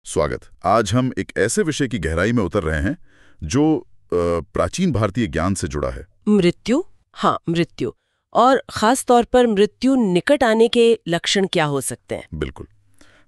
स्वागत। आज हम एक ऐसे विषय की गहराई में उतर रहे हैं जो प्राचीन भारतीय ज्ञान से जुड़ा है। मृत्यु। हाँ, मृत्यु। और खास तौर पर मृत्यु निकट आने के लक्षण क्या हो सकते हैं? बिल्कुल।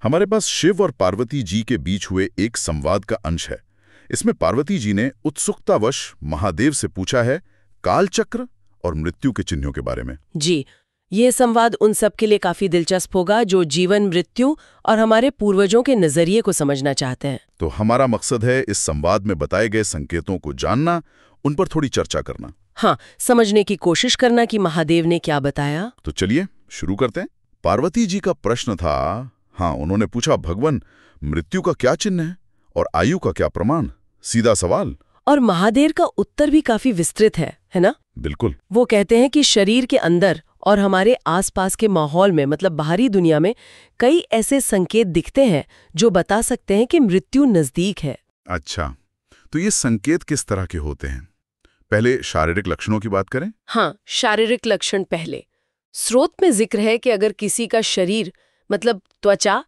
हमारे पास शिव और पार्वती जी के बीच हुए एक संवाद का अंश है। इसमें पार्वती जी ने उत्सुकतावश महादेव से पूछा है कालचक्र और मृत्यु के चिन्हों के बारे में। जी, ये संवाद उन सब के लिए काफी दिलचस्प होगा जो जीवन, मृत्यु और हमारे पूर्वजों के नजरिए को समझना चाहते हैं। तो हमारा मकसद है इस संवाद में बताए गए संकेतों को जानना, उन पर थोड़ी चर्चा करना। हाँ, समझने की कोशिश करना कि महादेव ने क्या बताया। तो चलिए शुरू करते हैं। पार्वती जी का प्रश्न था, उन्होंने पूछा, भगवान, मृत्यु का क्या चिन्ह है और आयु का क्या प्रमाण? सीधा सवाल। और महादेव का उत्तर भी काफी विस्तृत है ना? बिल्कुल। वो कहते हैं कि शरीर के अंदर और हमारे आसपास के माहौल में, मतलब बाहरी दुनिया में, कई ऐसे संकेत दिखते हैं जो बता सकते हैं कि मृत्यु नजदीक है। अच्छा, तो ये संकेत किस तरह के होते हैं? पहले शारीरिक लक्षणों की बात करें। हाँ, शारीरिक लक्षण पहले। स्रोत में जिक्र है कि अगर किसी का शरीर, मतलब त्वचा,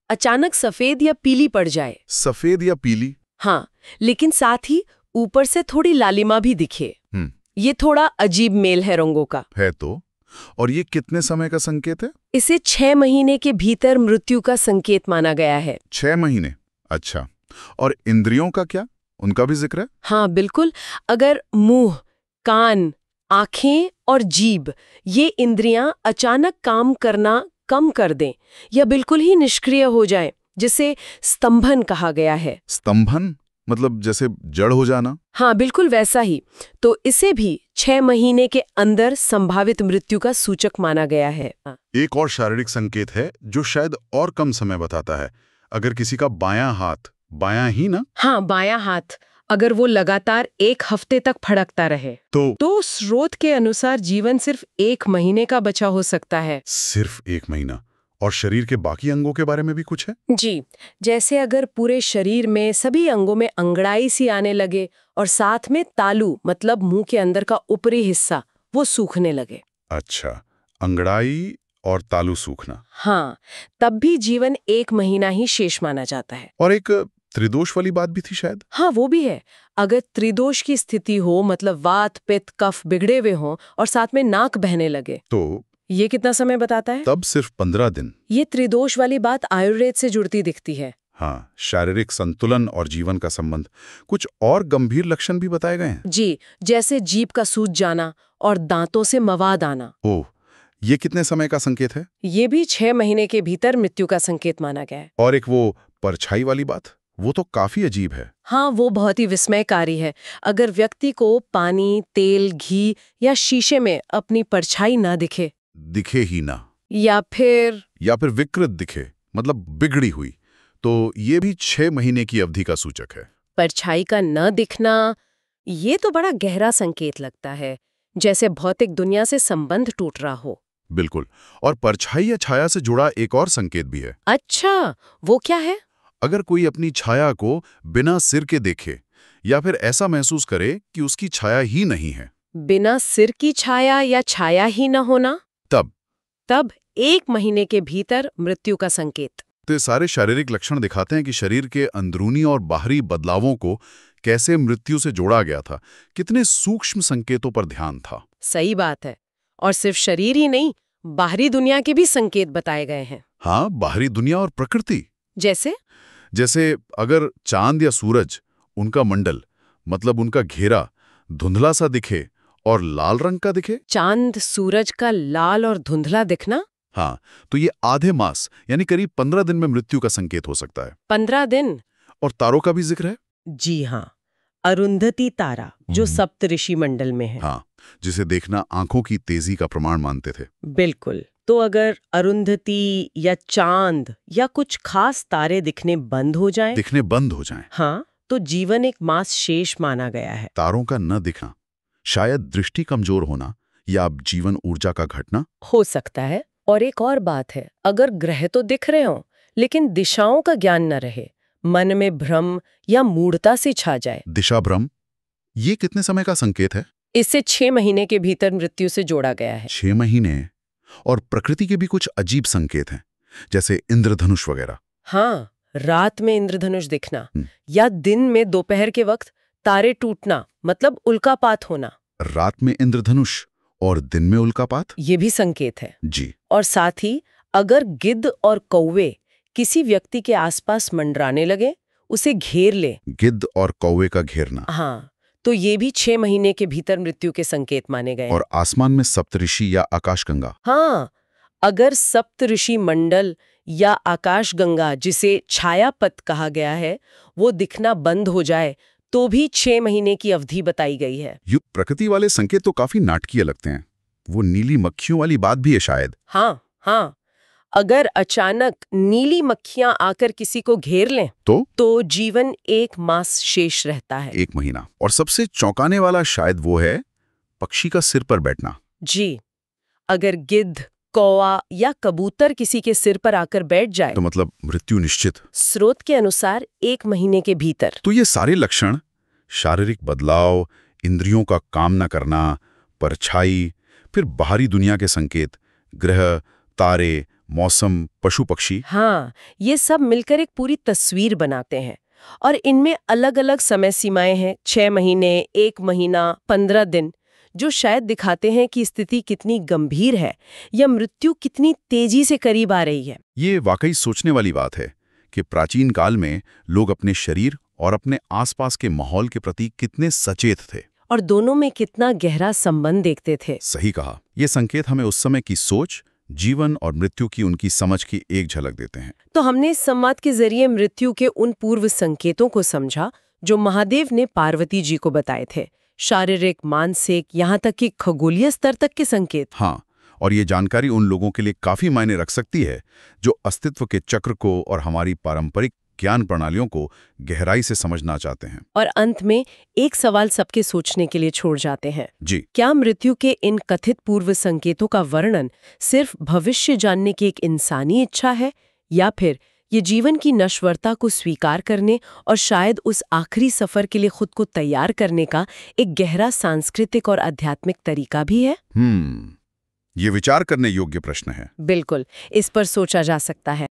अचानक सफेद या पीली पड़ जाए। सफेद या पीली? हाँ, लेकिन साथ ही ऊपर से थोड़ी लालिमा भी दिखे। ये थोड़ा अजीब मेल है रंगों का। है तो। और ये कितने समय का संकेत है? इसे 6 महीने के भीतर मृत्यु का संकेत माना गया है। 6 महीने? अच्छा। और इंद्रियों का क्या? उनका भी जिक्र है? हाँ, बिल्कुल। अगर मुंह, कान, आंखें और जीभ, ये इंद्रियां अचानक काम करना कम कर दें या बिल्कुल ही निष्क्रिय हो जाएं, जिसे स्तंभन कहा गया है। स्तंभन मतलब जैसे जड़ हो जाना? हाँ, बिल्कुल वैसा ही। तो इसे भी 6 महीने के अंदर संभावित मृत्यु का सूचक माना गया है। एक और शारीरिक संकेत है जो शायद और कम समय बताता है। अगर किसी का बायां हाथ, बायां ही ना? हाँ, बायां हाथ, अगर वो लगातार 1 हफ्ते तक फड़कता रहे तो स्रोत के अनुसार जीवन सिर्फ 1 महीने का बचा हो सकता है। सिर्फ 1 महीना? और शरीर के बाकी अंगों के बारे में भी कुछ है? जी, जैसे अगर पूरे शरीर में सभी अंगों में अंगड़ाई सी आने लगे और साथ में तालू, मतलब मुंह के अंदर का ऊपरी हिस्सा, वो सूखने लगे। अच्छा, अंगड़ाई और तालू सूखना। हाँ, तब भी जीवन 1 महीना ही शेष माना जाता है। और एक त्रिदोष वाली बात भी थी शायद? हाँ, वो भी है। अगर त्रिदोष की स्थिति हो, मतलब वात, पित्त, कफ बिगड़े हुए हों और साथ में नाक बहने लगे, तो ये कितना समय बताता है? तब सिर्फ 15 दिन। ये त्रिदोष वाली बात आयुर्वेद से जुड़ती दिखती है। हाँ, शारीरिक संतुलन और जीवन का संबंध। कुछ और गंभीर लक्षण भी बताए गए हैं? जी, जैसे जीभ का सूज जाना और दांतों से मवाद आना। ओह, ये कितने समय का संकेत है? ये भी 6 महीने के भीतर मृत्यु का संकेत माना गया है। और एक वो परछाई वाली बात, वो तो काफी अजीब है। हाँ, वो बहुत ही विस्मयकारी है। अगर व्यक्ति को पानी, तेल, घी या शीशे में अपनी परछाई ना दिखे ही ना, या फिर विकृत दिखे, मतलब बिगड़ी हुई, तो ये भी 6 महीने की अवधि का सूचक है। परछाई का न दिखना, ये तो बड़ा गहरा संकेत लगता है, जैसे भौतिक दुनिया से संबंध टूट रहा हो। बिल्कुल। और परछाई या छाया से जुड़ा एक और संकेत भी है। अच्छा, वो क्या है? अगर कोई अपनी छाया को बिना सिर के देखे या फिर ऐसा महसूस करे कि उसकी छाया ही नहीं है। बिना सिर की छाया या छाया ही न होना? तब 1 महीने के भीतर मृत्यु का संकेत। तो ये सारे शारीरिक लक्षण दिखाते हैं कि शरीर के अंदरूनी और बाहरी बदलावों को कैसे मृत्यु से जोड़ा गया था। कितने सूक्ष्म संकेतों पर ध्यान था। सही बात है। और सिर्फ शरीर ही नहीं, बाहरी दुनिया के भी संकेत बताए गए हैं। हाँ, बाहरी दुनिया और प्रकृति। जैसे अगर चांद या सूरज, उनका मंडल, मतलब उनका घेरा, धुंधला सा दिखे और लाल रंग का दिखे। चांद सूरज का लाल और धुंधला दिखना? हाँ, तो ये आधे मास यानी करीब 15 दिन में मृत्यु का संकेत हो सकता है। 15 दिन? और तारों का भी जिक्र है? जी हाँ, अरुंधति तारा जो सप्तऋषि मंडल में है। हाँ, जिसे देखना आंखों की तेजी का प्रमाण मानते थे। बिल्कुल। तो अगर अरुंधति या चांद या कुछ खास तारे दिखने बंद हो जाएं, हाँ, तो जीवन 1 मास शेष माना गया है। तारों का न दिखना, शायद दृष्टि कमजोर होना या जीवन ऊर्जा का घटना हो सकता है। और एक और बात है, अगर ग्रह तो दिख रहे हों लेकिन दिशाओं का ज्ञान न रहे, मन में भ्रम या मूढ़ता से छा जाए। दिशा भ्रम, ये कितने समय का संकेत है? इससे 6 महीने के भीतर मृत्यु से जोड़ा गया है। 6 महीने। और प्रकृति के भी कुछ अजीब संकेत हैं, जैसे इंद्रधनुष वगैरह। हाँ, रात में इंद्रधनुष दिखना या दिन में दोपहर के वक्त तारे टूटना, मतलब उल्कापात होना। रात में इंद्रधनुष और दिन में उल्कापात, ये भी संकेत है जी। और साथ ही अगर गिद्ध और कौवे किसी व्यक्ति के आसपास मंडराने लगे, उसे घेर ले, गिद्ध और कौवे का घेरना, हाँ, तो ये भी 6 महीने के भीतर मृत्यु के संकेत माने गए। और आसमान में सप्तऋषि या आकाशगंगा, हाँ, अगर सप्तऋषि मंडल या आकाशगंगा, जिसे छायापथ कहा गया है, वो दिखना बंद हो जाए तो भी 6 महीने की अवधि बताई गई है। ये प्रकृति वाले संकेत तो काफी नाटकीय लगते हैं। वो नीली मक्खियों वाली बात भी है शायद। हाँ, अगर अचानक नीली मक्खियां आकर किसी को घेर लें तो जीवन 1 मास शेष रहता है। 1 महीना। और सबसे चौंकाने वाला शायद वो है पक्षी का सिर पर बैठना। जी, अगर गिद्ध, कौवा या कबूतर किसी के सिर पर आकर बैठ जाए तो मतलब मृत्यु निश्चित। स्रोत के अनुसार 1 महीने के भीतर। तो ये सारे लक्षण, शारीरिक बदलाव, इंद्रियों का काम न करना, परछाई, फिर बाहरी दुनिया के संकेत, ग्रह, तारे, मौसम, पशु पक्षी, हाँ, ये सब मिलकर एक पूरी तस्वीर बनाते हैं और इनमें अलग अलग समय सीमाएं हैं, 6 महीने, 1 महीना, 15 दिन, जो शायद दिखाते हैं कि स्थिति कितनी गंभीर है या मृत्यु कितनी तेजी से करीब आ रही है। ये वाकई सोचने वाली बात है कि प्राचीन काल में लोग अपने शरीर और अपने आसपास के माहौल के प्रति कितने सचेत थे और दोनों में कितना गहरा संबंध देखते थे। सही कहा। ये संकेत हमें उस समय की सोच, जीवन और मृत्यु की उनकी समझ की एक झलक देते हैं। तो हमने इस संवाद के जरिए मृत्यु के उन पूर्व संकेतों को समझा जो महादेव ने पार्वती जी को बताए थे। शारीरिक, मानसिक, यहाँ तक कि खगोलीय स्तर तक के संकेत। हाँ, और ये जानकारी उन लोगों के लिए काफी मायने रख सकती है जो अस्तित्व के चक्र को और हमारी पारंपरिक ज्ञान प्रणालियों को गहराई से समझना चाहते हैं। और अंत में एक सवाल सबके सोचने के लिए छोड़ जाते हैं जी, क्या मृत्यु के इन कथित पूर्व संकेतों का वर्णन सिर्फ भविष्य जानने की एक इंसानी इच्छा है, या फिर ये जीवन की नश्वरता को स्वीकार करने और शायद उस आखिरी सफर के लिए खुद को तैयार करने का एक गहरा सांस्कृतिक और आध्यात्मिक तरीका भी है? ये विचार करने योग्य प्रश्न है। बिल्कुल, इस पर सोचा जा सकता है।